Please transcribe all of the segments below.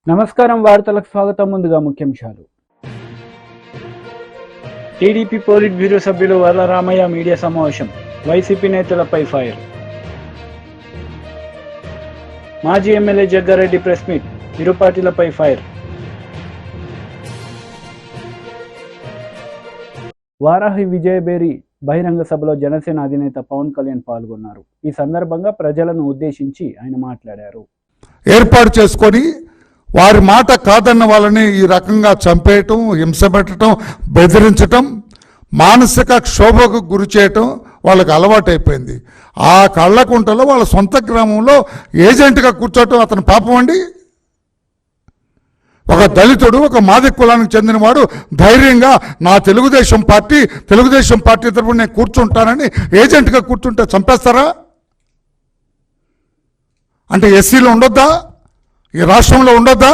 నమస్కారం వార్తలకు స్వాగతం. ముందుగా ముఖ్యాంశాలు. టీడీపీ పోలిట్ బ్యూరో సభ్యులు వరరామయ్య మీడియా సమావేశం. వైసీపీ నేతలపై ఫైర్. మాజీ ఎమ్మెల్యే జగ్గారెడ్డి ప్రెస్ మీట్. ఇరు పార్టీలపై ఫైర్. వారాహి విజయబేరి బహిరంగ సభలో జనసేన అధినేత పవన్ కళ్యాణ్ పాల్గొన్నారు. ఈ సందర్భంగా ప్రజలను ఉద్దేశించి ఆయన మాట్లాడారు. ఏర్పాటు చేసుకొని వారి మాట కాదన్న వాళ్ళని ఈ రకంగా చంపేయటం, హింస పెట్టడం, బెదిరించటం, మానసిక క్షోభకు గురి చేయటం వాళ్ళకి అలవాటైపోయింది. ఆ కళ్ళకుంటలో వాళ్ళ సొంత గ్రామంలో ఏజెంట్గా కూర్చోవటం అతని పాపం అండి. ఒక దళితుడు, ఒక మాదిక కులానికి చెందినవాడు ధైర్యంగా నా తెలుగుదేశం పార్టీ తరపున నేను కూర్చుంటానని ఏజెంట్గా కూర్చుంటే చంపేస్తారా? అంటే ఎస్సీలు ఉండొద్దా? ఈ రాష్ట్రంలో ఉండొద్దా?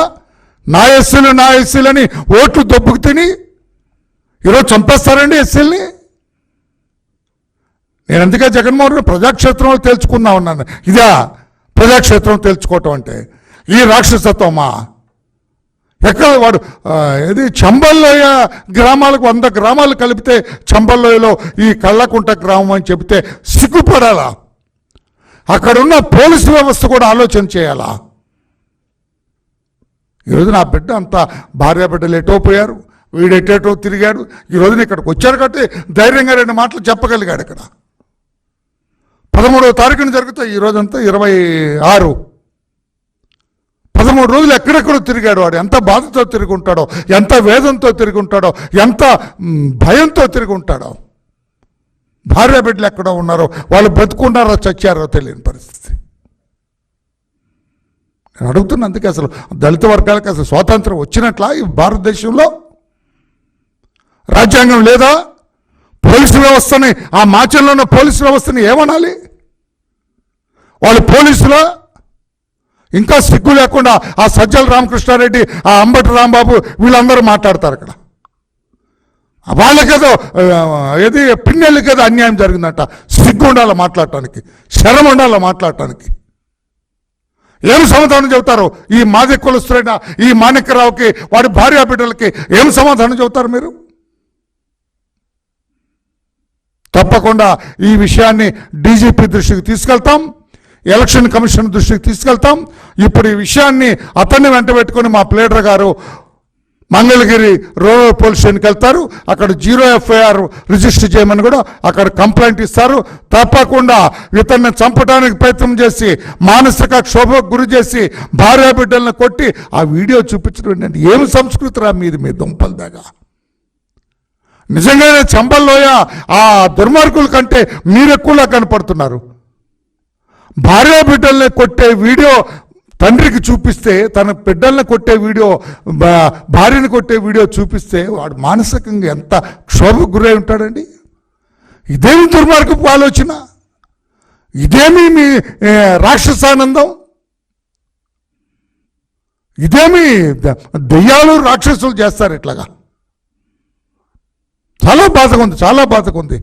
నా ఎస్సీలని ఓట్లు దొబ్బుకు తిని ఈరోజు చంపేస్తారండి ఎస్సీలని. నేను అందుకే జగన్మోహన్ రెడ్డి ప్రజాక్షేత్రంలో తేల్చుకుందాం ఉన్నాను. ఇదా ప్రజాక్షేత్రం తేల్చుకోవటం అంటే? ఈ రాక్షసత్వమా? ఎక్కడ వాడు ఇది చంబల్లోయ గ్రామాలకు 100 గ్రామాలు కలిపితే చంబల్లోయలో ఈ కళ్ళకుంట గ్రామం అని చెబితే సిగ్గుపడాలా? అక్కడున్న పోలీసు వ్యవస్థ కూడా ఆలోచన చేయాలా? ఈరోజు నా బిడ్డ అంతా భార్య బిడ్డలు ఎటో పోయారు, వీడు ఎటేటో తిరిగాడు. ఈరోజున ఇక్కడికి వచ్చారు కాబట్టి ధైర్యంగా 2 మాటలు చెప్పగలిగాడు. ఇక్కడ 13వ తారీఖున జరుగుతాయి. ఈరోజంతా 26, 13 రోజులు ఎక్కడెక్కడో తిరిగాడు. వాడు ఎంత బాధతో తిరిగి ఉంటాడో, ఎంత వేదంతో తిరిగి ఉంటాడో, ఎంత భయంతో తిరిగి ఉంటాడో. భార్య బిడ్డలు ఎక్కడో ఉన్నారో, వాళ్ళు బతుకున్నారో చచ్చారో తెలియని పరిస్థితి. నేను అడుగుతున్నా, అందుకే అసలు దళిత వర్గాలకు అసలు స్వాతంత్రం వచ్చినట్లా ఈ భారతదేశంలో? రాజ్యాంగం లేదా? పోలీసు వ్యవస్థని, ఆ మాచంలో ఉన్న పోలీసు వ్యవస్థని ఏమనాలి? వాళ్ళు పోలీసులో ఇంకా సిగ్గు లేకుండా ఆ సజ్జల రామకృష్ణారెడ్డి, ఆ అంబటి రాంబాబు వీళ్ళందరూ మాట్లాడతారు అక్కడ. వాళ్ళకేదో ఏది పిన్నెళ్ళకేదో అన్యాయం జరిగిందట. సిగ్గు ఉండాలి మాట్లాడటానికి, శరం ఉండాలి మాట్లాడటానికి. ఏం సమాధానం చెబుతారు? ఈ మాది కులస్తులైన ఈ మాణిక్యరావుకి, వాడి భార్య బిడ్డలకి ఏం సమాధానం చెబుతారు మీరు? తప్పకుండా ఈ విషయాన్ని డీజీపీ దృష్టికి తీసుకెళ్తాం, ఎలక్షన్ కమిషన్ దృష్టికి తీసుకెళ్తాం. ఇప్పుడు ఈ విషయాన్ని అతన్ని వెంట పెట్టుకొని మా ప్లేడర్ గారు మంగళగిరి రూరల్ పోలీస్ స్టేషన్కి వెళ్తారు. అక్కడ 0 FIR రిజిస్టర్ చేయమని కూడా అక్కడ కంప్లైంట్ ఇస్తారు. తప్పకుండా ఇతన్ని చంపడానికి ప్రయత్నం చేసి, మానసిక క్షోభకు గురి చేసి, భార్య బిడ్డలను కొట్టి ఆ వీడియో చూపించడం ఏమి సంస్కృతి రా మీది, మీ దుంపల దాకా. నిజంగానే చంబల్లోయ ఆ దుర్మార్గుల కంటే మీరెక్కువలా కనపడుతున్నారు. భార్య బిడ్డల్ని కొట్టే వీడియో తండ్రికి చూపిస్తే, తన బిడ్డల్ని కొట్టే వీడియో, భార్యని కొట్టే వీడియో చూపిస్తే వాడు మానసికంగా ఎంత క్షోభకు గురై ఉంటాడండి. ఇదేమి దుర్మార్గపు ఆలోచన? ఇదేమి మీ రాక్షసానందం? ఇదేమి దెయ్యాలు రాక్షసులు చేస్తారు ఇట్లాగా? చాలా బాధగా ఉంది.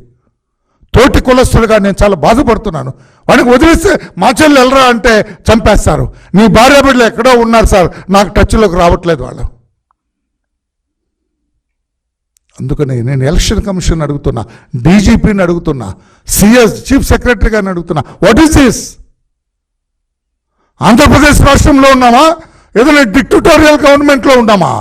తోటి కులస్తులుగా నేను చాలా బాధపడుతున్నాను. వాడికి వదిలేస్తే మా చెల్లి వెళ్ళరా అంటే చంపేస్తారు. నీ భార్య బిడ్డలు ఎక్కడో ఉన్నారు సార్, నాకు టచ్లోకి రావట్లేదు వాళ్ళు. అందుకని నేను ఎలక్షన్ కమిషన్ అడుగుతున్నా, డీజీపీని అడుగుతున్నా, సిఎస్ చీఫ్ సెక్రటరీ గారిని అడుగుతున్నా, వాట్ ఈస్ దిస్? ఆంధ్రప్రదేశ్ రాష్ట్రంలో ఉన్నామా? ఏదైనా డిక్టటోరియల్ గవర్నమెంట్లో ఉన్నామా?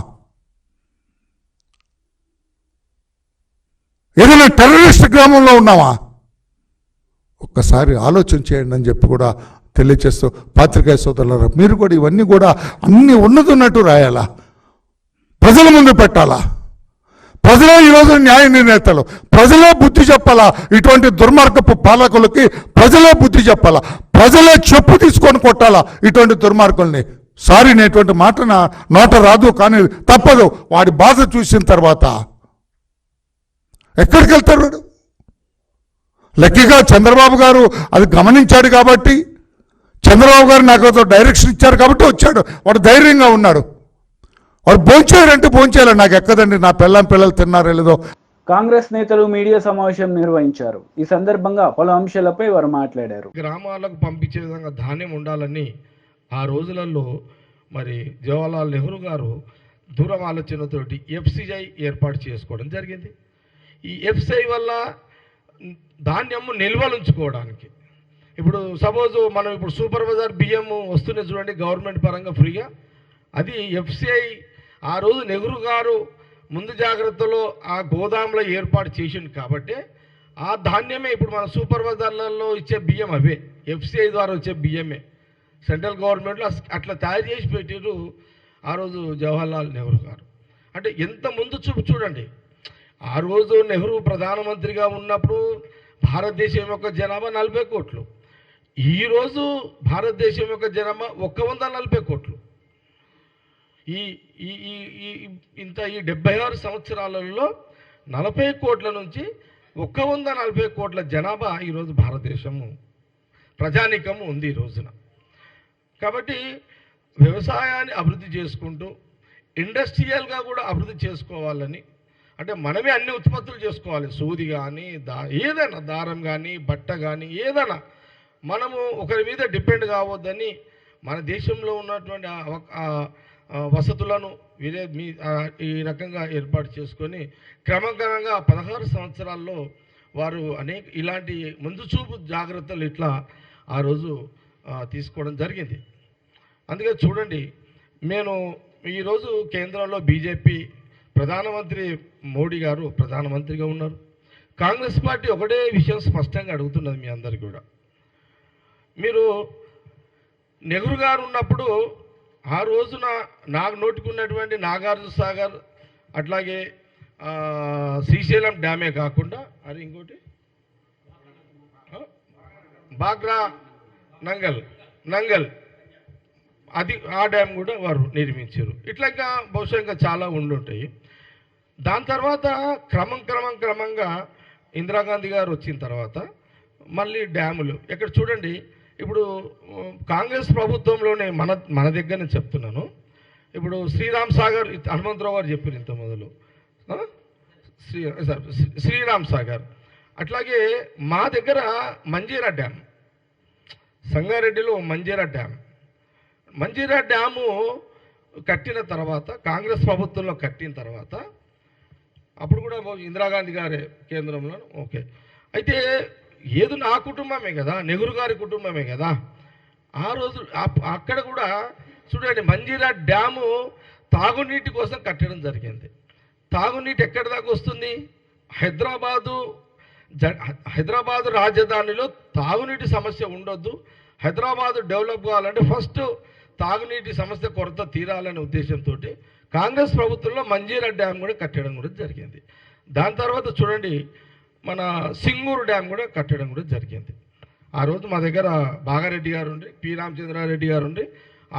ఏదైనా టెర్రరిస్ట్ గ్రామంలో ఉన్నామా? ఒక్కసారి ఆలోచన చేయండి అని చెప్పి కూడా తెలియచేస్తూ, పాత్రికేయ సోదరులారా, మీరు కూడా ఇవన్నీ కూడా అన్నీ ఉన్నట్టు రాయాలా, ప్రజల ముందు పెట్టాలా? ప్రజలే ఈరోజు న్యాయ నిర్ణేతలు, ప్రజలే బుద్ధి చెప్పాలా. ఇటువంటి దుర్మార్గపు పాలకులకి ప్రజలే బుద్ధి చెప్పాలా, ప్రజలే చెప్పు తీసుకొని కొట్టాలా ఇటువంటి దుర్మార్గుల్ని. సారీ, నేటువంటి మాట నా నోట రాదు, కానీ తప్పదు. వాడి బాధ చూసిన తర్వాత ఎక్కడికి వెళ్తాడు వాడు? లక్కీగా చంద్రబాబు గారు అది గమనించాడు కాబట్టి, చంద్రబాబు గారు నాకు డైరెక్షన్ ఇచ్చారు కాబట్టి వచ్చాడు. వాడు ధైర్యంగా ఉన్నాడు. వాడు భోంచేయాలంటే భోంచేయాలి, నాకు ఎక్కదండి, నా పిల్లలు తిన్నారో లేదో. కాంగ్రెస్ నేతలు మీడియా సమావేశం నిర్వహించారు. ఈ సందర్భంగా పలు అంశాలపై వారు మాట్లాడారు. గ్రామాలకు పంపించే విధంగా ధాన్యం ఉండాలని ఆ రోజులలో మరి జవహర్లాల్ నెహ్రూ గారు దూరం ఆలోచనతోటి ఎఫ్సిఐ ఏర్పాటు చేసుకోవడం జరిగింది. ఈ ఎఫ్సిఐ వల్ల ధాన్యము నిల్వలు ఉంచుకోవడానికి, ఇప్పుడు సపోజ్ మనం ఇప్పుడు సూపర్ బజార్ బియ్యం వస్తున్నాయి చూడండి గవర్నమెంట్ పరంగా ఫ్రీగా, అది ఎఫ్సిఐ ఆ రోజు నెహ్రూ గారు ముందు జాగ్రత్తలో ఆ గోదాంలో ఏర్పాటు చేసిండు కాబట్టి ఆ ధాన్యమే ఇప్పుడు మన సూపర్ బజార్లలో ఇచ్చే బియ్యం అవే ఎఫ్సిఐ ద్వారా వచ్చే బియ్యమే. సెంట్రల్ గవర్నమెంట్లో అట్లా తయారు చేసి పెట్టారు ఆ రోజు జవహర్లాల్ నెహ్రూ గారు. అంటే ఎంత ముందు చూపు చూడండి. ఆ రోజు నెహ్రూ ప్రధానమంత్రిగా ఉన్నప్పుడు భారతదేశం యొక్క జనాభా 40 కోట్లు, ఈరోజు భారతదేశం యొక్క జనాభా 140 కోట్లు. ఈ ఈ ఈ ఇంత ఈ 76 సంవత్సరాలలో 40 కోట్ల నుంచి 140 కోట్ల జనాభా ఈరోజు భారతదేశము ప్రజానీకము ఉంది ఈ రోజున. కాబట్టి వ్యవసాయాన్ని అభివృద్ధి చేసుకుంటూ ఇండస్ట్రియల్గా కూడా అభివృద్ధి చేసుకోవాలని, అంటే మనమే అన్ని ఉత్పత్తులు చేసుకోవాలి, సూది కానీ ఏదైనా దారం కానీ బట్ట కానీ ఏదైనా మనము ఒకరి మీద డిపెండ్ కావద్దని మన దేశంలో ఉన్నటువంటి వసతులను ఈ రకంగా ఏర్పాటు చేసుకొని క్రమక్రమంగా 16 సంవత్సరాల్లో వారు అనేక ఇలాంటి ముందు చూపు జాగ్రత్తలు ఇట్లా ఆ రోజు తీసుకోవడం జరిగింది. అందుకే చూడండి, నేను ఈరోజు కేంద్రంలో బీజేపీ ప్రధానమంత్రి మోడీ గారు ప్రధానమంత్రిగా ఉన్నారు. కాంగ్రెస్ పార్టీ ఒకటే విషయం స్పష్టంగా అడుగుతున్నది మీ అందరికీ కూడా. మీరు నెహ్రూ గారు ఉన్నప్పుడు ఆ రోజున నాకు నోటుకున్నటువంటి నాగార్జున సాగర్ అట్లాగే శ్రీశైలం డ్యామే కాకుండా అది ఇంకోటి బాగ్రా నంగల్ అది ఆ డ్యామ్ కూడా వారు నిర్మించారు. ఇట్లా ఇంకా బహుశా ఇంకా చాలా ఉండుంటాయి. దాని తర్వాత క్రమంగా ఇందిరాగాంధీ గారు వచ్చిన తర్వాత మళ్ళీ డ్యాములు ఎక్కడ చూడండి. ఇప్పుడు కాంగ్రెస్ ప్రభుత్వంలోనే మన దగ్గరనే చెప్తున్నాను. ఇప్పుడు శ్రీరామ్ సాగర్ హనుమంతరావు గారు చెప్పారు ఇంత మొదలు శ్రీరామ్ సాగర్, అట్లాగే మా దగ్గర మంజీరా డ్యామ్, సంగారెడ్డిలో మంజీరా డ్యాము కట్టిన తర్వాత కాంగ్రెస్ ప్రభుత్వంలో కట్టిన తర్వాత అప్పుడు కూడా ఇందిరాగాంధీ గారే కేంద్రంలో ఓకే. అయితే ఏదో నా కుటుంబమే కదా, నెహ్రూ గారి కుటుంబమే కదా. ఆ రోజు అక్కడ కూడా చూడండి మంజీరా డ్యాము తాగునీటి కోసం కట్టడం జరిగింది. తాగునీటి ఎక్కడి దాకా వస్తుంది? హైదరాబాదు రాజధానిలో తాగునీటి సమస్య ఉండొద్దు, హైదరాబాదు డెవలప్ కావాలంటే ఫస్ట్ తాగునీటి సమస్య కొరత తీరాలనే ఉద్దేశంతో కాంగ్రెస్ ప్రభుత్వంలో మంజీరా డ్యామ్ కూడా కట్టడం కూడా జరిగింది. దాని తర్వాత చూడండి మన సింగూరు డ్యామ్ కూడా కట్టడం కూడా జరిగింది. ఆ రోజు మా దగ్గర బాగారెడ్డి గారు ఉండి పి రామచంద్రారెడ్డి గారు ఉండి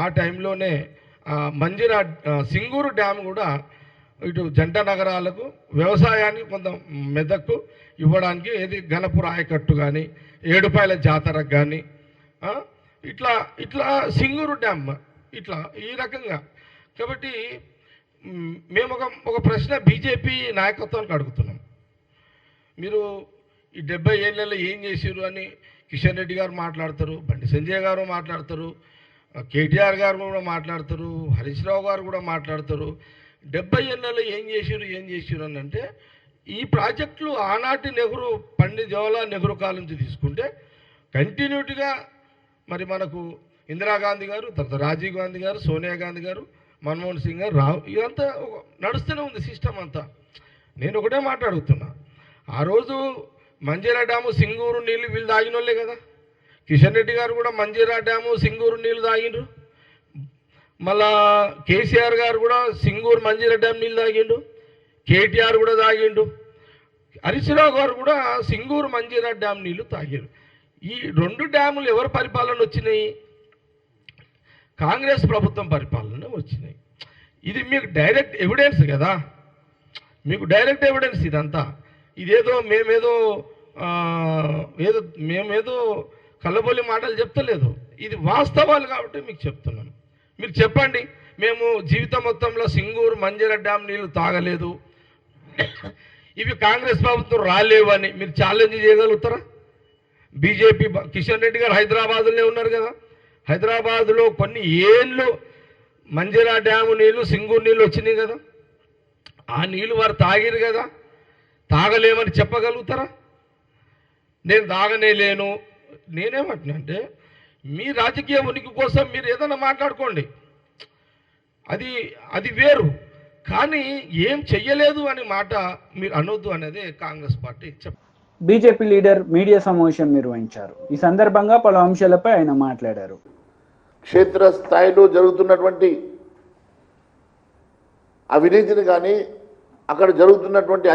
ఆ టైంలోనే మంజీరా సింగూరు డ్యామ్ కూడా ఇటు జంట నగరాలకు వ్యవసాయానికి కొంత మెదక్కు ఇవ్వడానికి ఏది గణపుర ఆయకట్టు కానీ ఏడుపాయల జాతరకు కానీ ఇట్లా సింగూరు డ్యామ్ ఇట్లా ఈ రకంగా. కాబట్టి మేము ఒక ప్రశ్న బీజేపీ నాయకత్వానికి అడుగుతున్నాం. మీరు ఈ 70 ఏళ్ళలో ఏం చేశారు అని కిషన్ రెడ్డి గారు మాట్లాడతారు, బండి సంజయ్ గారు మాట్లాడతారు, కేటీఆర్ గారు కూడా మాట్లాడతారు, హరీష్ రావు గారు కూడా మాట్లాడతారు. 70 ఏళ్ళలో ఏం చేశారు అని అంటే ఈ ప్రాజెక్టులు ఆనాటి పండిత్ జవహర్లాల్ నెహ్రూ కాలం నుంచి తీసుకుంటే కంటిన్యూటీగా మరి మనకు ఇందిరాగాంధీ గారు, తర్వాత రాజీవ్ గాంధీ గారు, సోనియా గాంధీ గారు, మన్మోహన్ సింగ్ గారు, ఇదంతా నడుస్తూనే ఉంది సిస్టమ్ అంతా. నేను ఒకటే మాట్లాడుతున్నా, ఆ రోజు మంజీరా డ్యాము సింగూరు నీళ్ళు వీళ్ళు తాగిన వాళ్ళే కదా. కిషన్ రెడ్డి గారు కూడా మంజీరా డ్యాము సింగూరు నీళ్ళు తాగిండ్రు. మళ్ళా కేసీఆర్ గారు కూడా సింగూరు మంజీరా డ్యామ్ నీళ్ళు తాగిండు, కేటీఆర్ కూడా తాగిండు, హరీష్ రావు గారు కూడా సింగూరు మంజీరా డ్యామ్ నీళ్లు తాగారు. ఈ 2 డ్యాములు ఎవరి పరిపాలన వచ్చినాయి? కాంగ్రెస్ ప్రభుత్వం పరిపాలన వచ్చినాయి. ఇది మీకు డైరెక్ట్ ఎవిడెన్స్ కదా, మీకు డైరెక్ట్ ఎవిడెన్స్ ఇదంతా. ఇదేదో మేమేదో కళ్ళబొల్లి మాటలు చెప్తలేదు, ఇది వాస్తవాలు కాబట్టి మీకు చెప్తున్నాను. మీరు చెప్పండి, మేము జీవితం మొత్తంలో సింగూరు మంజీరా డ్యామ్ నీళ్లు తాగలేదు, ఇవి కాంగ్రెస్ ప్రభుత్వం రాలేవని మీరు ఛాలెంజ్ చేయగలుగుతారా? బీజేపీ కిషన్ రెడ్డి గారు హైదరాబాద్లోనే ఉన్నారు కదా, హైదరాబాద్లో కొన్ని ఏళ్ళు మంజీరా డ్యాము నీళ్లు సింగూరు నీళ్ళు వచ్చినాయి కదా, ఆ నీళ్ళు వారు తాగిరు కదా, తాగలేమని చెప్పగలుగుతారా? నేను తాగనే లేను. నేనేమంటున్నా అంటే మీ రాజకీయ ఉనికి కోసం మీరు ఏదైనా మాట్లాడుకోండి, అది వేరు. కానీ ఏం చెయ్యలేదు అని మాట మీరు అనొద్దు అనేది Congress party BJP leader media సమావేశం నిర్వహించారు. ఈ సందర్భంగా పలు అంశాలపై ఆయన మాట్లాడారు. క్షేత్ర స్థాయిలో జరుగుతున్నటువంటి అవినీతిని కానీ అక్కడ జరుగుతున్నటువంటి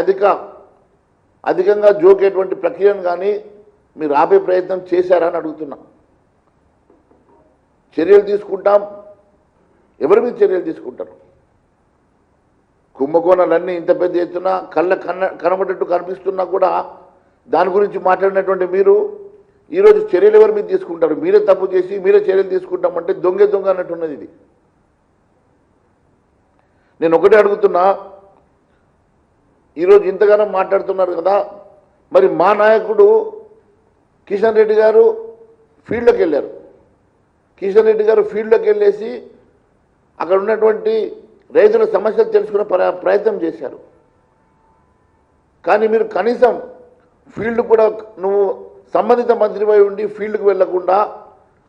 అధికంగా జోకేటువంటి ప్రక్రియను కానీ మీరు ఆపే ప్రయత్నం చేశారని అడుగుతున్నా. చర్యలు తీసుకుంటాం. ఎవరి మీద చర్యలు తీసుకుంటారు? కుంభకోణాలన్నీ ఇంత పెద్ద ఎత్తున కనబడేట్టు కనిపిస్తున్నా కూడా దాని గురించి మాట్లాడినటువంటి మీరు ఈరోజు చర్యలు ఎవరి మీద తీసుకుంటారు? మీరే తప్పు చేసి మీరే చర్యలు తీసుకుంటామంటే దొంగ అన్నట్టున్నది ఇది. నేను ఒకటే అడుగుతున్నా, ఈరోజు ఇంతగానో మాట్లాడుతున్నారు కదా, మరి మా నాయకుడు కిషన్ రెడ్డి గారు ఫీల్డ్లోకి వెళ్ళారు. కిషన్ రెడ్డి గారు ఫీల్డ్లోకి వెళ్ళేసి అక్కడ ఉన్నటువంటి రైతుల సమస్యలు తెలుసుకునే ప్రయత్నం చేశారు. కానీ మీరు కనీసం ఫీల్డ్ కూడా నువ్వు సంబంధిత మంత్రిపై ఉండి ఫీల్డ్కి వెళ్లకుండా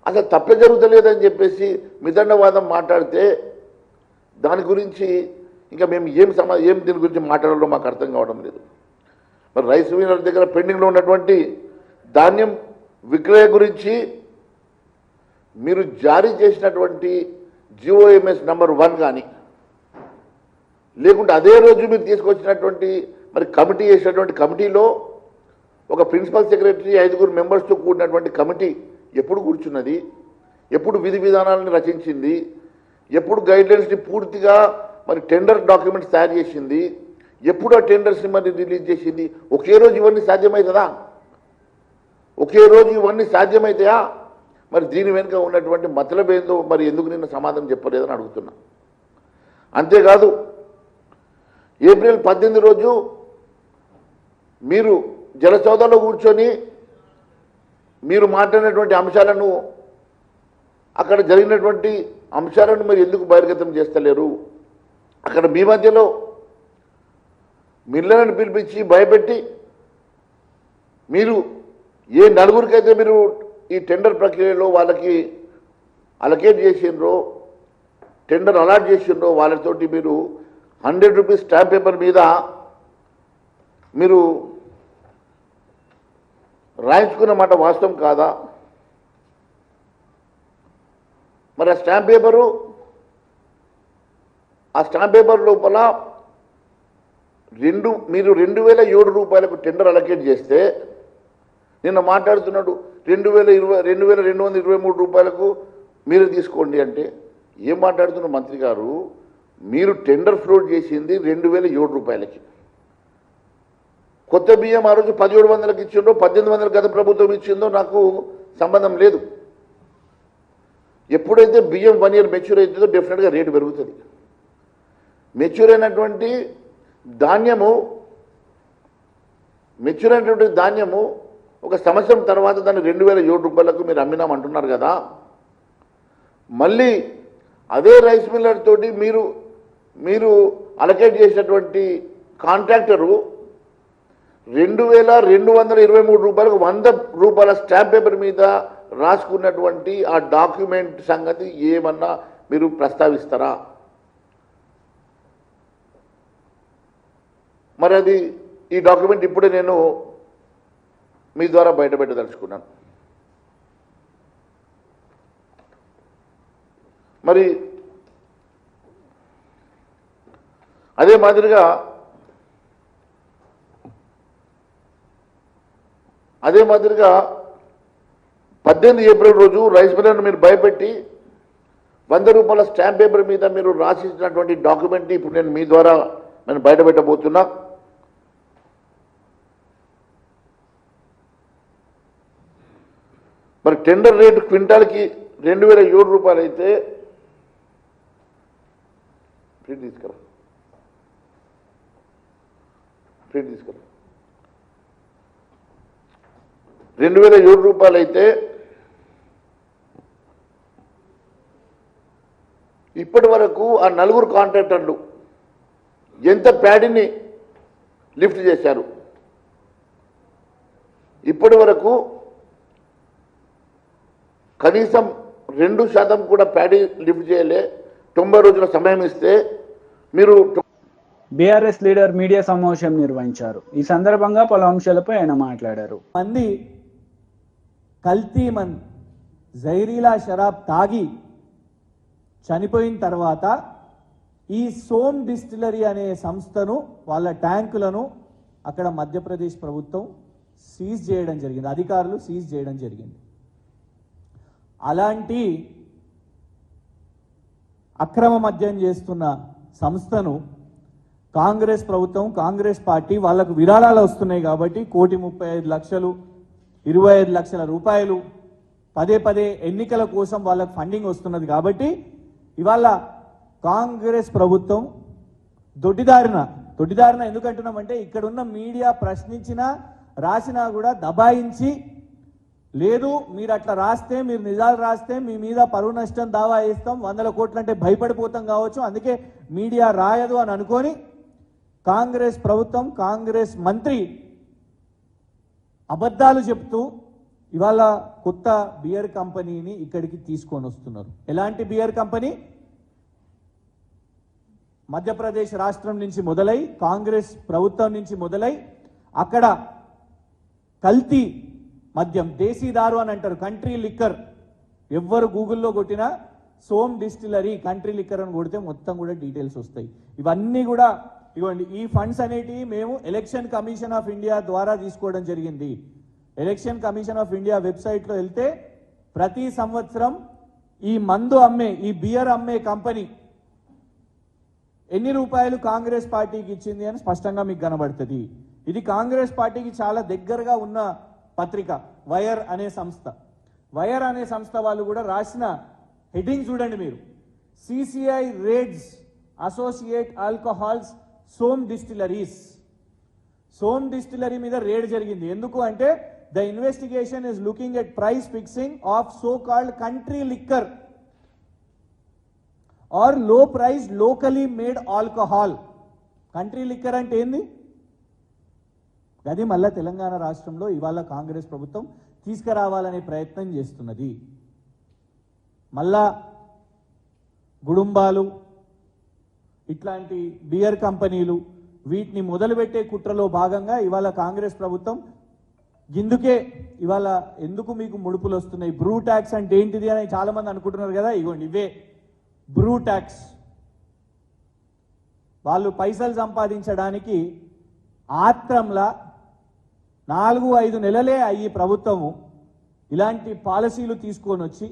అసలు తప్పే జరుగుతలేదని చెప్పేసి మిదండవాదం మాట్లాడితే దాని గురించి ఇంకా మేము ఏం దీని గురించి మాట్లాడాలో మాకు అర్థం కావడం లేదు. మరి రైస్ మిల్లర్ దగ్గర పెండింగ్లో ఉన్నటువంటి ధాన్యం విక్రయ గురించి మీరు జారీ చేసినటువంటి GOMS నంబర్ 1 కానీ లేకుంటే అదే రోజు మీరు తీసుకొచ్చినటువంటి మరి కమిటీ చేసినటువంటి కమిటీలో ఒక ప్రిన్సిపల్ సెక్రటరీ 5 మెంబర్స్తో కూడినటువంటి కమిటీ ఎప్పుడు కూర్చున్నది? ఎప్పుడు విధి విధానాలను రచించింది? ఎప్పుడు గైడ్లైన్స్ని పూర్తిగా మరి టెండర్ డాక్యుమెంట్స్ తయారు చేసింది? ఎప్పుడు ఆ టెండర్స్ని మరి రిలీజ్ చేసింది? ఒకే రోజు ఇవన్నీ సాధ్యమవుతుందా? ఒకే రోజు ఇవన్నీ సాధ్యమవుతాయా? మరి దీని వెనుక ఉన్నటువంటి మతలబ్ ఏందో మరి ఎందుకు నిన్న సమాధానం చెప్పలేదని అడుగుతున్నా. అంతేకాదు ఏప్రిల్ 18 రోజు మీరు జలసౌదాలో కూర్చొని మీరు మాట్లాడినటువంటి అంశాలను అక్కడ జరిగినటువంటి అంశాలను మీరు ఎందుకు బహిర్గతం చేస్తలేరు? అక్కడ మీ మధ్యలో మిల్లర్లను పిలిపించి భయపెట్టి మీరు ఏ నలుగురికైతే మీరు ఈ టెండర్ ప్రక్రియలో వాళ్ళకి అలకేట్ చేసిండ్రో టెండర్ అలాట్ చేసిండ్రో వాళ్ళతోటి మీరు 100 రూపీస్ స్టాంప్ పేపర్ మీద మీరు రాయించుకున్న మాట వాస్తవం కాదా? మరి ఆ స్టాంప్ పేపర్ లోపల మీరు 2007 రూపాయలకు టెండర్ అలకేట్ చేస్తే నిన్న మాట్లాడుతున్నాడు 2223 రూపాయలకు మీరు తీసుకోండి అంటే ఏం మాట్లాడుతున్నారు మంత్రి గారు? మీరు టెండర్ ఫ్లోట్ చేసింది 2007 రూపాయలకి. కొత్త బియ్యం ఆ రోజు 1700కి ఇచ్చిందో 1800 గత ప్రభుత్వం ఇచ్చిందో నాకు సంబంధం లేదు. ఎప్పుడైతే బియ్యం 1 ఇయర్ మెచ్యూర్ అవుతుందో డెఫినెట్గా రేటు పెరుగుతుంది. మెచ్యూర్ అయినటువంటి ధాన్యము ఒక సంవత్సరం తర్వాత దాన్ని 2007 రూపాయలకు మీరు అమ్మినామంటున్నారు కదా. మళ్ళీ అదే రైస్ మిల్లర్ తోటి మీరు అలకేట్ చేసినటువంటి కాంట్రాక్టరు 2223 రూపాయలకు 100 రూపాయల స్టాంప్ పేపర్ మీద రాసుకున్నటువంటి ఆ డాక్యుమెంట్ సంగతి ఏమన్నా మీరు ప్రస్తావిస్తారా? మరి అది ఈ డాక్యుమెంట్ ఇప్పుడే నేను మీ ద్వారా బయటపెట్టదలుచుకున్నాను. మరి అదే మాదిరిగా 18 ఏప్రిల్ రోజు రైస్ మిల్లర్ను మీరు భయపెట్టి 100 రూపాయల స్టాంప్ పేపర్ మీద మీరు రాసిచ్చినటువంటి డాక్యుమెంట్ ఇప్పుడు నేను మీ ద్వారా బయటపెట్టబోతున్నా. మరి టెండర్ రేటు క్వింటాల్కి 2007 రూపాయలు అయితే ప్రింట్ తీసుకురా 2007 రూపాయలు అయితే ఇప్పటి వరకు ఆ 4 కాంట్రాక్టర్లు ఎంత ప్యాడీని లిఫ్ట్ చేశారు? ఇప్పటి వరకు కనీసం 2% కూడా ప్యాడీ లిఫ్ట్ చేయలే. 90 రోజుల సమయం ఇస్తే మీరు బీఆర్ఎస్ లీడర్ మీడియా సమావేశం నిర్వహించారు. ఈ సందర్భంగా పలు అంశాలపై ఆయన మాట్లాడారు. మంది కల్తీ జైరీలా షరాబ్ తాగి చనిపోయిన తర్వాత ఈ సోమ్ డిస్టిలరీ అనే సంస్థను వాళ్ళ ట్యాంకులను అక్కడ మధ్యప్రదేశ్ ప్రభుత్వం సీజ్ చేయడం జరిగింది, అధికారులు సీజ్ చేయడం జరిగింది. అలాంటి అక్రమ మద్యం చేస్తున్న సంస్థను కాంగ్రెస్ ప్రభుత్వం, కాంగ్రెస్ పార్టీ వాళ్ళకు విరాళాలు వస్తున్నాయి కాబట్టి 1,35,00,000 25 లక్షల రూపాయలు పదే ఎన్నికల కోసం వాళ్ళకు ఫండింగ్ వస్తున్నది కాబట్టి ఇవాళ కాంగ్రెస్ ప్రభుత్వం దొడ్డిదారిన ఎందుకంటున్నామంటే ఇక్కడున్న మీడియా ప్రశ్నించినా రాసినా కూడా దబాయించి, లేదు మీరు అట్లా రాస్తే, మీరు నిజాలు రాస్తే మీ మీద పరువు నష్టం దావా వేస్తాం, 100 కోట్లు అంటే భయపడిపోతాం కావచ్చు, అందుకే మీడియా రాయదు అని అనుకొని కాంగ్రెస్ ప్రభుత్వం, కాంగ్రెస్ మంత్రి అబద్ధాలు చెప్తూ ఇవాళ కొత్త బియర్ కంపెనీని ఇక్కడికి తీసుకొని వస్తున్నారు. ఎలాంటి బియర్ కంపెనీ? మధ్యప్రదేశ్ రాష్ట్రం నుంచి మొదలై, కాంగ్రెస్ ప్రభుత్వం నుంచి మొదలై అక్కడ కల్తీ మద్యం, దేశీదారు అని అంటారు, కంట్రీ లిక్కర్. ఎవ్వరు గూగుల్లో కొట్టినా సోమ్ డిస్టిలరీ కంట్రీ లిక్కర్ అని కొడితే మొత్తం కూడా డీటెయిల్స్ వస్తాయి. ఇవన్నీ కూడా ఇవ్వండి. ఈ ఫండ్స్ అనేటివి మేము ఎలక్షన్ కమిషన్ ఆఫ్ ఇండియా ద్వారా తీసుకోవడం జరిగింది. ఎలక్షన్ కమిషన్ ఆఫ్ ఇండియా వెబ్సైట్లో వెళ్తే ప్రతి సంవత్సరం ఈ మందు అమ్మే, ఈ బియర్ అమ్మే కంపెనీ ఎన్ని రూపాయలు కాంగ్రెస్ పార్టీకి ఇచ్చింది అని స్పష్టంగా మీకు కనబడుతుంది. ఇది కాంగ్రెస్ పార్టీకి చాలా దగ్గరగా ఉన్న పత్రిక వైర్ అనే సంస్థ. వైర్ అనే సంస్థ వాళ్ళు కూడా రాసిన హెడ్డింగ్ చూడండి మీరు. CCI raids associate alcohols Som distilleries. Som distillery మీద రేడ్ జరిగింది. ఎందుకు అంటే the investigation is looking at price fixing of so called country liquor or low price locally made alcohol. Country liquor అంటే ఏంది? అది మళ్ళా తెలంగాణ రాష్ట్రంలో ఇవాళ కాంగ్రెస్ ప్రభుత్వం తీసుకురావాలనే ప్రయత్నం చేస్తున్నది. మళ్ళా గుడుంబాలు, ఇట్లాంటి బియర్ కంపెనీలు, వీటిని మొదలుపెట్టే కుట్రలో భాగంగా ఇవాళ కాంగ్రెస్ ప్రభుత్వం ఇందుకే ఇవాళ ఎందుకు మీకు ముడుపులు వస్తున్నాయి, బ్రూ ట్యాక్స్ అంటే ఏంటిది అని చాలా మంది అనుకుంటున్నారు కదా. ఇగోండి ఇవే బ్రూ ట్యాక్స్. వాళ్ళు పైసలు సంపాదించడానికి ఆత్రంలా 4-5 నెలలే అయ్యి ప్రభుత్వము ఇలాంటి పాలసీలు తీసుకొని వచ్చి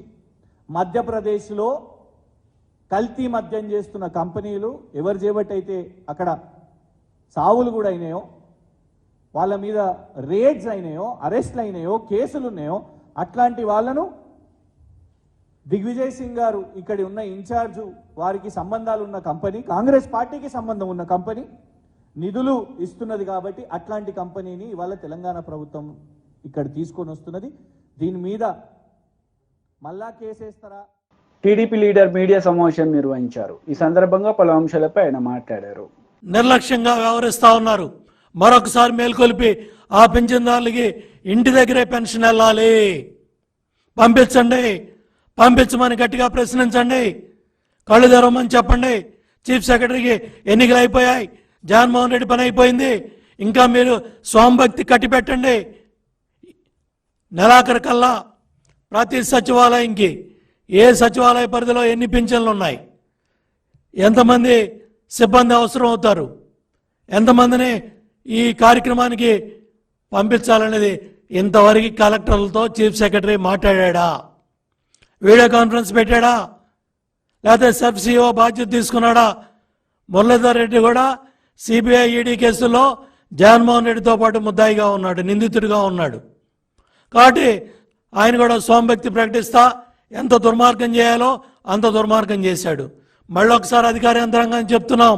మధ్యప్రదేశ్లో కల్తీ మద్యం చేస్తున్న కంపెనీలు ఎవరు చేపట్టయితే అక్కడ సావులు కూడా అయినాయో, వాళ్ళ మీద రేడ్స్ అయినాయో, అరెస్ట్లు అయినాయో, కేసులు ఉన్నాయో, అట్లాంటి వాళ్ళను దిగ్విజయ్ సింగ్ గారు ఇక్కడ ఉన్న ఇన్ఛార్జు, వారికి సంబంధాలు ఉన్న కంపెనీ, కాంగ్రెస్ పార్టీకి సంబంధం ఉన్న కంపెనీ నిధులు ఇస్తున్నది కాబట్టి అట్లాంటి కంపెనీని ఇవాళ తెలంగాణ ప్రభుత్వం ఇక్కడ తీసుకొని వస్తున్నది. దీని మీద మళ్ళా కేసేస్తారా? టీడీపీ లీడర్ మీడియా సమావేశం నిర్వహించారు. ఈ సందర్భంగా పలు అంశాలపై ఆయన మాట్లాడారు. నిర్లక్ష్యంగా వ్యవహరిస్తా ఉన్నారు. మరొకసారి మేల్కొల్పి ఆ పింఛన్దారులకి ఇంటి దగ్గరే పెన్షన్ వెళ్ళాలి, పంపించండి, పంపించమని గట్టిగా ప్రశ్నించండి, కళ్ళు తెరవమని చెప్పండి. చీఫ్ సెక్రటరీకి ఎన్నికలు అయిపోయాయి, జగన్మోహన్ రెడ్డి పని అయిపోయింది, ఇంకా మీరు స్వామిభక్తి కట్టిపెట్టండి. నెలాఖరు కల్లా ప్రతి సచివాలయంకి ఏ సచివాలయ పరిధిలో ఎన్ని పింఛన్లు ఉన్నాయి, ఎంతమంది సిబ్బంది అవసరం అవుతారు, ఎంతమందిని ఈ కార్యక్రమానికి పంపించాలనేది ఇంతవరకు కలెక్టర్లతో చీఫ్ సెక్రటరీ మాట్లాడా? వీడియో కాన్ఫరెన్స్ పెట్టాడా? లేకపోతే సబ్ సిఇఓ బాధ్యత తీసుకున్నాడా? మురళీధర్ రెడ్డి కూడా సిబిఐ ఈడీ కేసుల్లో జగన్మోహన్ రెడ్డితో పాటు ముద్దాయిగా ఉన్నాడు, నిందితుడిగా ఉన్నాడు. కాబట్టి ఆయన కూడా స్వామిభక్తి ప్రకటిస్తా ఎంత దుర్మార్గం చేయాలో అంత దుర్మార్గం చేశాడు. మళ్ళొకసారి అధికార యంత్రాంగాన్ని చెప్తున్నాం,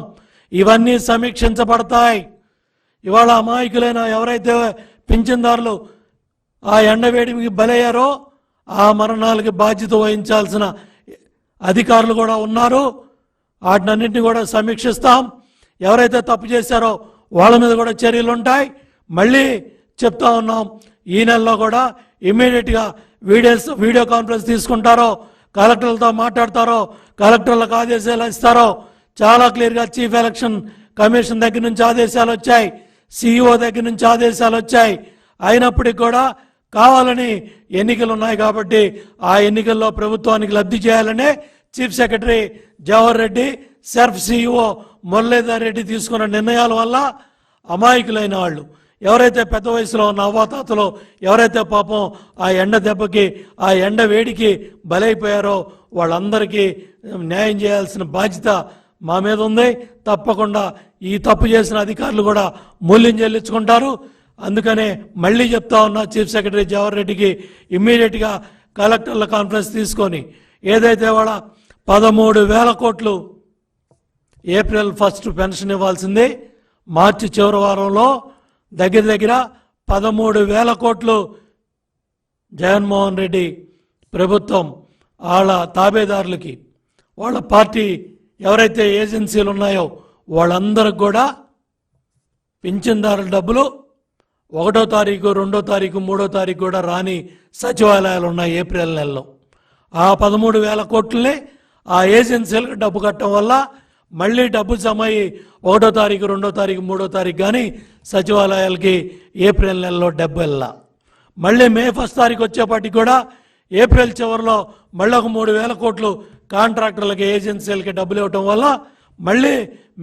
ఇవన్నీ సమీక్షించబడతాయి. ఇవాళ అమాయకులైన ఎవరైతే పింఛన్దారులు ఆ ఎండవేడికి బలయ్యారో ఆ మరణాలకి బాధ్యత వహించాల్సిన అధికారులు కూడా ఉన్నారు. వాటినన్నింటినీ కూడా సమీక్షిస్తాం. ఎవరైతే తప్పు చేశారో వాళ్ళ మీద కూడా చర్యలు ఉంటాయి. మళ్ళీ చెప్తా ఉన్నాం, ఈ నెలలో కూడా ఇమ్మీడియట్గా వీడియో కాన్ఫరెన్స్ తీసుకుంటారో, కలెక్టర్లతో మాట్లాడతారో, కలెక్టర్లకు ఆదేశాలు ఇస్తారో. చాలా క్లియర్గా చీఫ్ ఎలక్షన్ కమిషన్ దగ్గర నుంచి ఆదేశాలు వచ్చాయి, సిఇఓ దగ్గర నుంచి ఆదేశాలు వచ్చాయి. అయినప్పటికీ కూడా కావాలని ఎన్నికలు ఉన్నాయి కాబట్టి ఆ ఎన్నికల్లో ప్రభుత్వానికి లబ్ధి చేయాలనే chief secretary Jawahar Reddy, SERP CEO Muralidhar Reddy తీసుకున్న నిర్ణయాల వల్ల అమాయకులైన వాళ్ళు, ఎవరైతే పెద్ద వయసులో ఉన్న అవ్వాతాతలో, ఎవరైతే పాపం ఆ ఎండ దెబ్బకి, ఆ ఎండ వేడికి బలైపోయారో వాళ్ళందరికీ న్యాయం చేయాల్సిన బాధ్యత మా మీద ఉంది. తప్పకుండా ఈ తప్పు చేసిన అధికారులు కూడా మూల్యం చెల్లించుకుంటారు. అందుకనే మళ్ళీ చెప్తా ఉన్నా, చీఫ్ సెక్రటరీ జవహర్ రెడ్డికి ఇమ్మీడియట్గా కలెక్టర్ల కాన్ఫరెన్స్ తీసుకొని ఏదైతే వాళ్ళ 13,000 కోట్లు ఏప్రిల్ 1 పెన్షన్ ఇవ్వాల్సింది, మార్చి చివరి వారంలో దగ్గర 13,000 కోట్లు జగన్మోహన్ రెడ్డి ప్రభుత్వం వాళ్ళ తాబేదారులకి, వాళ్ళ పార్టీ ఎవరైతే ఏజెన్సీలు ఉన్నాయో వాళ్ళందరికి కూడా పింఛన్దారుల డబ్బులు 1వ తారీఖు, 2వ తారీఖు, 3వ తారీఖు కూడా రాని సచివాలయాలు ఉన్నాయి ఏప్రిల్ నెలలో. ఆ 13,000 కోట్లని ఆ ఏజెన్సీలకు డబ్బు కట్టడం వల్ల మళ్ళీ డబ్బు జమయ్యి 1వ తారీఖు, 2వ తారీఖు, 3వ తారీఖు కానీ సచివాలయాలకి ఏప్రిల్ నెలలో 70,000. మళ్ళీ మే 1 తారీఖు వచ్చేపాటికి కూడా ఏప్రిల్ చివరిలో మళ్ళీ ఒక 3,000 కోట్లు కాంట్రాక్టర్లకి, ఏజెన్సీలకి డబ్బులు ఇవ్వటం వల్ల మళ్ళీ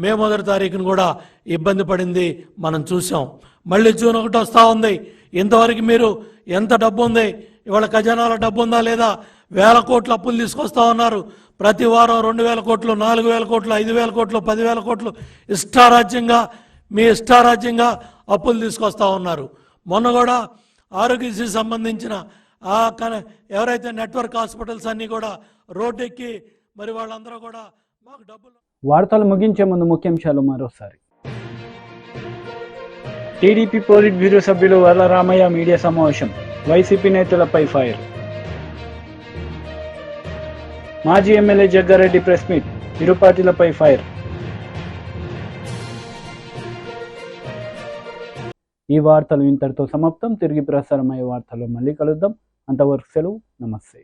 మే 1వ తారీఖును కూడా ఇబ్బంది పడింది మనం చూసాం. మళ్ళీ జూన్ 1 వస్తూ ఉంది. ఇంతవరకు మీరు ఎంత డబ్బు ఉంది, ఇవాళ ఖజానాలో డబ్బు ఉందా లేదా, 1,000 కోట్లు అప్పులు తీసుకొస్తా ఉన్నారు. ప్రతి వారం 2,000 కోట్లు, 4,000 కోట్లు, 5,000 కోట్లు, 10,000 కోట్లు ఇష్టారాజ్యంగా, మీ ఇష్టారాజ్యంగా అప్పులు తీసుకొస్తా ఉన్నారు. మొన్న కూడా ఆరోగ్యశ్రీ సంబంధించిన ఎవరైతే నెట్వర్క్ హాస్పిటల్స్ అన్నీ కూడా రోడ్డెక్కి మరి వాళ్ళందరూ కూడా మాకు డబ్బులు. వార్తలు ముగించే ముందు ముఖ్యాంశాలు మరోసారి. టీడీపీ పోలిట్ బ్యూరో సభ్యులు వరలరామయ్య మీడియా సమావేశం, వైసీపీ నేతలపై ఫైర్. మాజీ ఎమ్మెల్యే జగ్గారెడ్డి ప్రెస్ మీట్, ఇరు పార్టీలపై ఫైర్. ఈ వార్తలు ఇంతటితో సమాప్తం. తిరిగి ప్రసారమయ్యే వార్తల్లో మళ్ళీ కలుద్దాం. అంతవరకు సెలవు. నమస్తే.